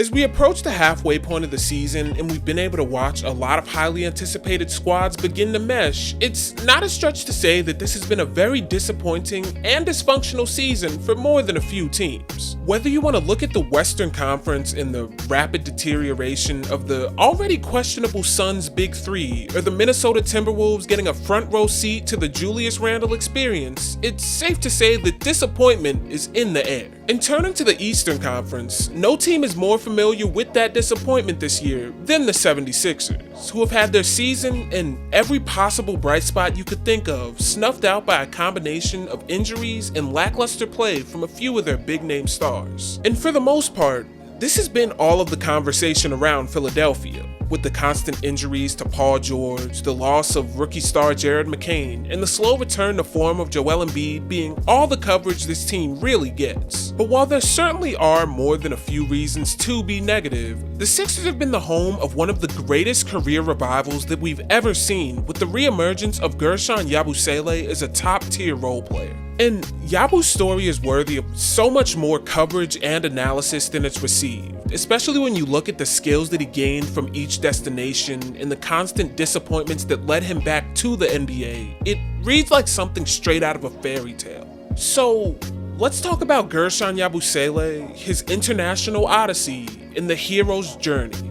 As we approach the halfway point of the season and we've been able to watch a lot of highly anticipated squads begin to mesh, it's not a stretch to say that this has been a very disappointing and dysfunctional season for more than a few teams. Whether you want to look at the Western Conference and the rapid deterioration of the already questionable Suns' Big Three, or the Minnesota Timberwolves getting a front row seat to the Julius Randle experience, it's safe to say that disappointment is in the air. And turning to the Eastern Conference, no team is more familiar with that disappointment this year than the 76ers, who have had their season and every possible bright spot you could think of snuffed out by a combination of injuries and lackluster play from a few of their big-name stars. And for the most part, this has been all of the conversation around Philadelphia, with the constant injuries to Paul George, the loss of rookie star Jared McCain, and the slow return to form of Joel Embiid being all the coverage this team really gets. But while there certainly are more than a few reasons to be negative, the Sixers have been the home of one of the greatest career revivals that we've ever seen, with the reemergence of Guerschon Yabusele as a top-tier role player. And Yabu's story is worthy of so much more coverage and analysis than it's received, especially when you look at the skills that he gained from each destination and the constant disappointments that led him back to the NBA. It reads like something straight out of a fairy tale. So let's talk about Guerschon Yabusele, his international odyssey, and the hero's journey.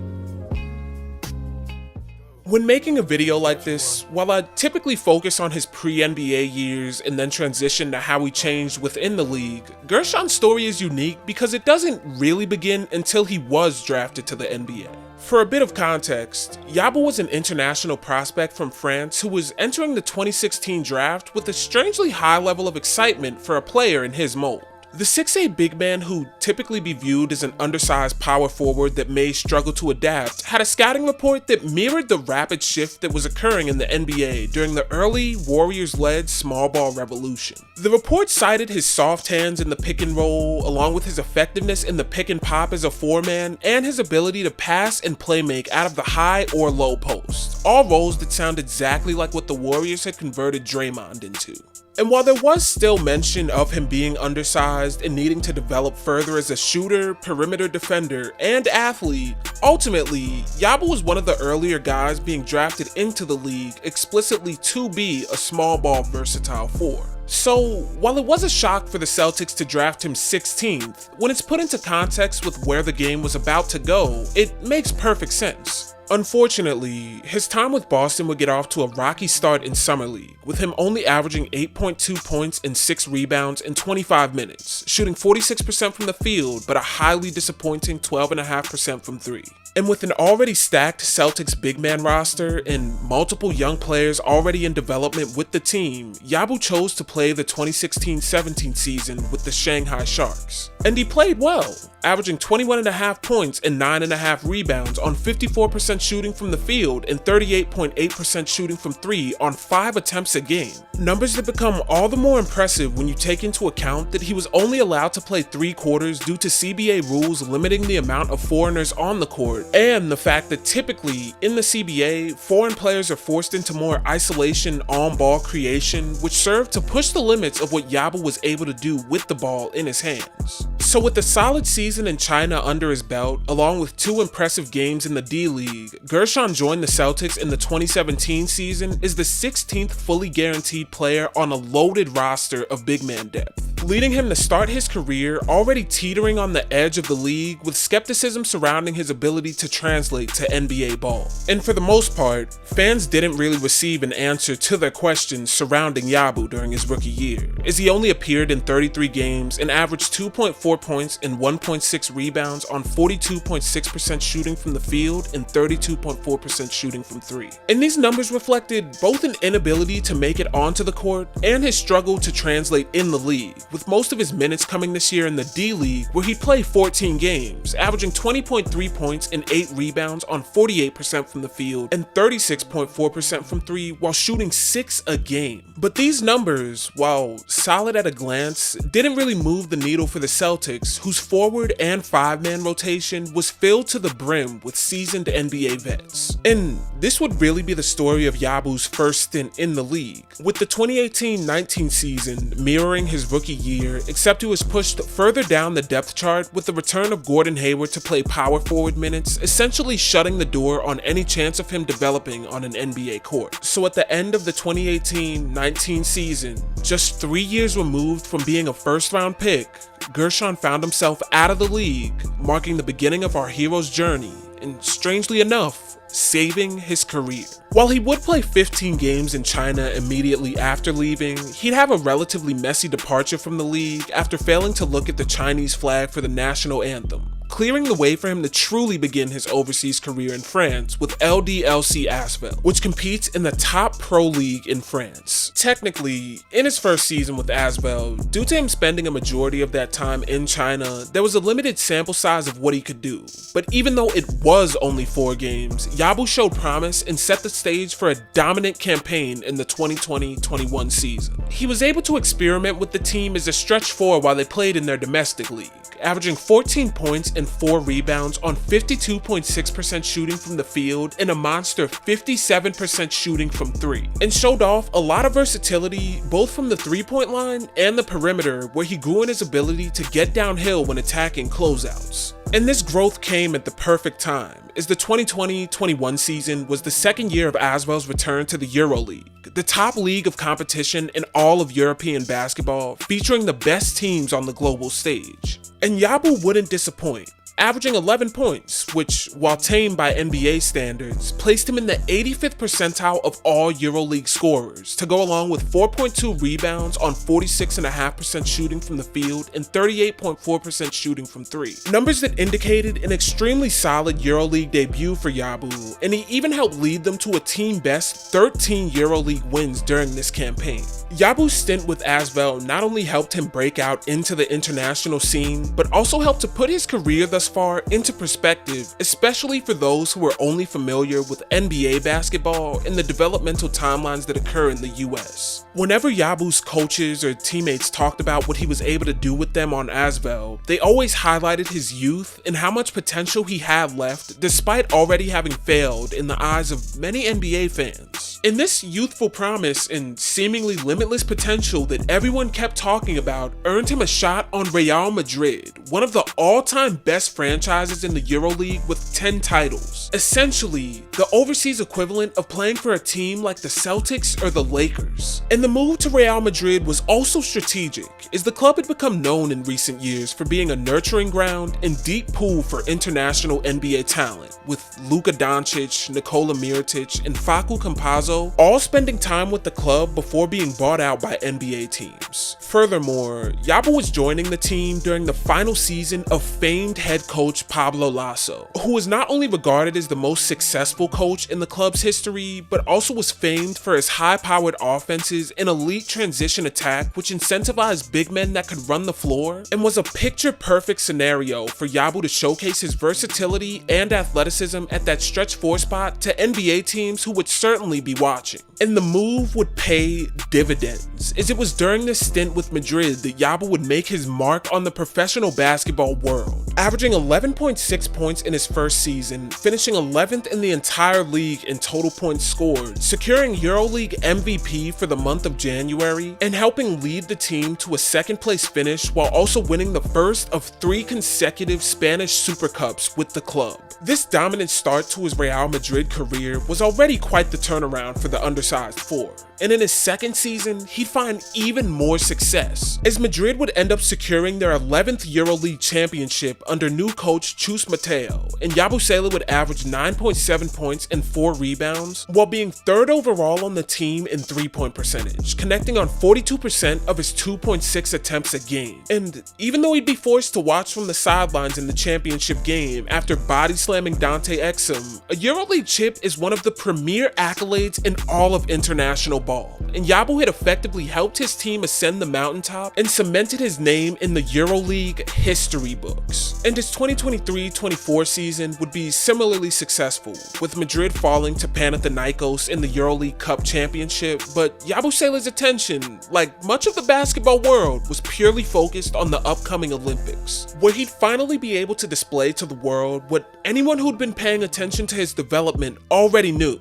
When making a video like this, while I typically focus on his pre-NBA years and then transition to how he changed within the league, Guerschon's story is unique because it doesn't really begin until he was drafted to the NBA. For a bit of context, Yabu was an international prospect from France who was entering the 2016 draft with a strangely high level of excitement for a player in his mold. The 6'8" big man, who typically be viewed as an undersized power forward that may struggle to adapt, had a scouting report that mirrored the rapid shift that was occurring in the NBA during the early Warriors-led small ball revolution. The report cited his soft hands in the pick and roll, along with his effectiveness in the pick and pop as a four-man, and his ability to pass and play make out of the high or low post, all roles that sound exactly like what the Warriors had converted Draymond into. And while there was still mention of him being undersized and needing to develop further as a shooter, perimeter defender, and athlete, ultimately, Yabu was one of the earlier guys being drafted into the league explicitly to be a small ball versatile four. So, while it was a shock for the Celtics to draft him 16th, when it's put into context with where the game was about to go, it makes perfect sense. Unfortunately, his time with Boston would get off to a rocky start in Summer League, with him only averaging 8.2 points and 6 rebounds in 25 minutes, shooting 46% from the field, but a highly disappointing 12.5% from 3. And with an already stacked Celtics big man roster and multiple young players already in development with the team, Yabu chose to play the 2016-17 season with the Shanghai Sharks. And he played well, averaging 21.5 points and 9.5 rebounds on 54% shooting from the field and 38.8% shooting from 3 on 5 attempts a game. Numbers that become all the more impressive when you take into account that he was only allowed to play 3 quarters due to CBA rules limiting the amount of foreigners on the court, and the fact that typically in the CBA, foreign players are forced into more isolation on-ball creation, which served to push the limits of what Yabu was able to do with the ball in his hands. So with a solid season in China under his belt, along with 2 impressive games in the D-League, Guerschon joined the Celtics in the 2017 season as the 16th fully guaranteed player on a loaded roster of big man depth, leading him to start his career already teetering on the edge of the league with skepticism surrounding his ability to translate to NBA ball. And for the most part, fans didn't really receive an answer to their questions surrounding Yabu during his rookie year, as he only appeared in 33 games and averaged 2.4 points and 1.6 rebounds on 42.6% shooting from the field and 32.4% shooting from 3. And these numbers reflected both an inability to make it onto the court and his struggle to translate in the league, with most of his minutes coming this year in the D-League, where he played 14 games, averaging 20.3 points and 8 rebounds on 48% from the field and 36.4% from 3 while shooting 6 a game. But these numbers, while solid at a glance, didn't really move the needle for the Celtics, whose forward and 5-man rotation was filled to the brim with seasoned NBA vets. And this would really be the story of Yabu's first stint in the league, with the 2018-19 season mirroring his rookie year, except he was pushed further down the depth chart with the return of Gordon Hayward to play power forward minutes, essentially shutting the door on any chance of him developing on an NBA court. So at the end of the 2018-19 season, just 3 years removed from being a first-round pick, Guerschon found himself out of the league, marking the beginning of our hero's journey, and strangely enough, saving his career. While he would play 15 games in China immediately after leaving, he'd have a relatively messy departure from the league after failing to look at the Chinese flag for the national anthem, clearing the way for him to truly begin his overseas career in France with LDLC Asvel, which competes in the top pro league in France. Technically, in his first season with Asvel, due to him spending a majority of that time in China, there was a limited sample size of what he could do. But even though it was only 4 games, Yabu showed promise and set the stage for a dominant campaign in the 2020-21 season. He was able to experiment with the team as a stretch 4 while they played in their domestic league, averaging 14 points and 4 rebounds on 52.6% shooting from the field and a monster 57% shooting from 3, and showed off a lot of versatility both from the 3-point line and the perimeter, where he grew in his ability to get downhill when attacking closeouts. And this growth came at the perfect time, as the 2020-21 season was the second year of Asvel's return to the EuroLeague, the top league of competition in all of European basketball, featuring the best teams on the global stage. And Yabu wouldn't disappoint, averaging 11 points, which, while tame by NBA standards, placed him in the 85th percentile of all EuroLeague scorers, to go along with 4.2 rebounds on 46.5% shooting from the field and 38.4% shooting from 3. Numbers that indicated an extremely solid EuroLeague debut for Yabu, and he even helped lead them to a team-best 13 EuroLeague wins during this campaign. Yabu's stint with Asvel not only helped him break out into the international scene, but also helped to put his career thus far into perspective, especially for those who are only familiar with NBA basketball and the developmental timelines that occur in the US. Whenever Yabu's coaches or teammates talked about what he was able to do with them on Asvel, they always highlighted his youth and how much potential he had left despite already having failed in the eyes of many NBA fans. And this youthful promise and seemingly limitless potential that everyone kept talking about earned him a shot on Real Madrid, one of the all-time best franchises in the EuroLeague with 10 titles. Essentially, the overseas equivalent of playing for a team like the Celtics or the Lakers. And the move to Real Madrid was also strategic, as the club had become known in recent years for being a nurturing ground and deep pool for international NBA talent, with Luka Doncic, Nikola Mirotic, and Facu Campazzo all spending time with the club before being bought out by NBA teams. Furthermore, Yabu was joining the team during the final season of famed head coach Pablo Lasso, who was not only regarded as the most successful coach in the club's history, but also was famed for his high-powered offenses and elite transition attack, which incentivized big men that could run the floor, and was a picture-perfect scenario for Yabu to showcase his versatility and athleticism at that stretch 4 spot to NBA teams who would certainly be watching. And the move would pay dividends, as it was during this stint with Madrid that Yabu would make his mark on the professional basketball world, averaging 11.6 points in his first season, finishing 11th in the entire league in total points scored, securing EuroLeague MVP for the month of January, and helping lead the team to a second-place finish while also winning the first of 3 consecutive Spanish Super Cups with the club. This dominant start to his Real Madrid career was already quite the turnaround for the undersized 4, and in his second season, he'd find even more success, as Madrid would end up securing their 11th EuroLeague championship under new coach Chus Mateo, and Yabusele would average 9.7 points and 4 rebounds, while being 3rd overall on the team in 3-point percentage, connecting on 42% of his 2.6 attempts a game. And even though he'd be forced to watch from the sidelines in the championship game after body slamming Dante Exum, a EuroLeague chip is one of the premier accolades in all of international ball, and Yabu had effectively helped his team ascend the mountaintop and cemented his name in the EuroLeague history books. And his 2023-24 season would be similarly successful, with Madrid falling to Panathinaikos in the EuroLeague Cup Championship, but Yabusele's attention, like much of the basketball world, was purely focused on the upcoming Olympics, where he'd finally be able to display to the world what anyone who'd been paying attention to his development already knew: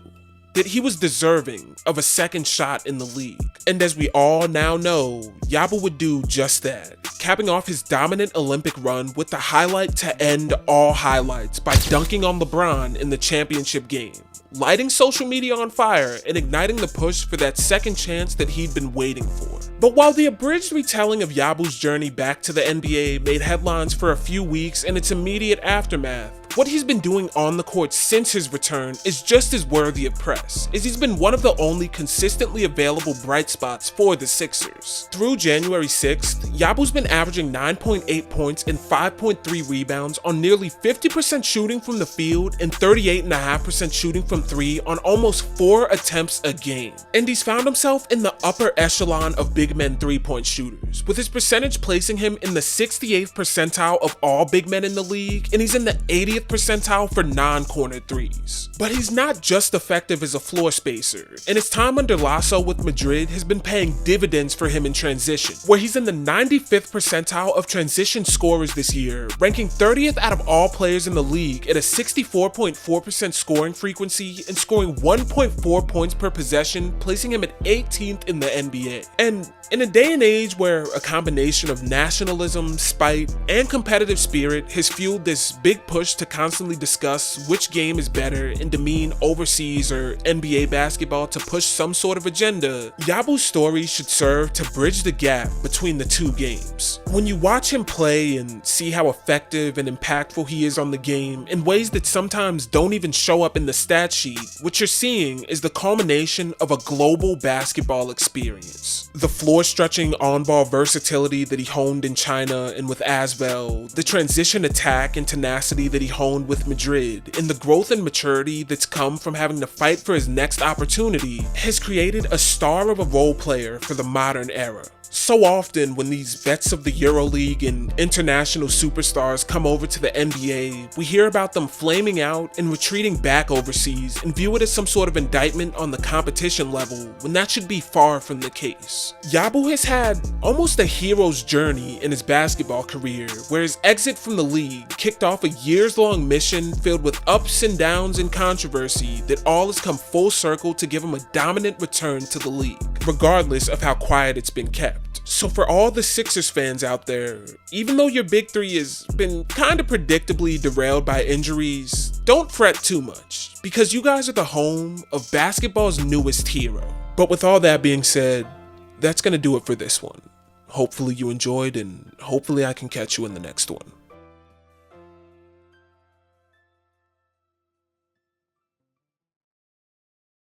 that he was deserving of a second shot in the league. And as we all now know, Yabu would do just that, capping off his dominant Olympic run with the highlight to end all highlights by dunking on LeBron in the championship game, lighting social media on fire and igniting the push for that second chance that he'd been waiting for. But while the abridged retelling of Yabu's journey back to the NBA made headlines for a few weeks in its immediate aftermath, what he's been doing on the court since his return is just as worthy of press, as he's been one of the only consistently available bright spots for the Sixers. Through January 6th, Yabu's been averaging 9.8 points and 5.3 rebounds on nearly 50% shooting from the field and 38.5% shooting from three on almost 4 attempts a game. And he's found himself in the upper echelon of big men three-point shooters, with his percentage placing him in the 68th percentile of all big men in the league, and he's in the 80th percentile for non-corner threes. But he's not just effective as a floor spacer, and his time under Lasso with Madrid has been paying dividends for him in transition, where he's in the 95th percentile of transition scorers this year, ranking 30th out of all players in the league at a 64.4% scoring frequency and scoring 1.4 points per possession, placing him at 18th in the NBA. And in a day and age where a combination of nationalism, spite, and competitive spirit has fueled this big push to constantly discuss which game is better and demean overseas or NBA basketball to push some sort of agenda, Yabu's story should serve to bridge the gap between the two games. When you watch him play and see how effective and impactful he is on the game in ways that sometimes don't even show up in the stat sheet, what you're seeing is the culmination of a global basketball experience. The floor-stretching on-ball versatility that he honed in China and with Asvel, the transition attack and tenacity that he honed with Madrid, and the growth and maturity that's come from having to fight for his next opportunity has created a star of a role player for the modern era. So often when these vets of the EuroLeague and international superstars come over to the NBA, we hear about them flaming out and retreating back overseas and view it as some sort of indictment on the competition level when that should be far from the case. Yabu has had almost a hero's journey in his basketball career, where his exit from the league kicked off a years-long mission filled with ups and downs and controversy that all has come full circle to give him a dominant return to the league, regardless of how quiet it's been kept. So for all the Sixers fans out there, even though your big three has been kinda predictably derailed by injuries, don't fret too much, because you guys are the home of basketball's newest hero. But with all that being said, that's gonna do it for this one. Hopefully you enjoyed, and hopefully I can catch you in the next one.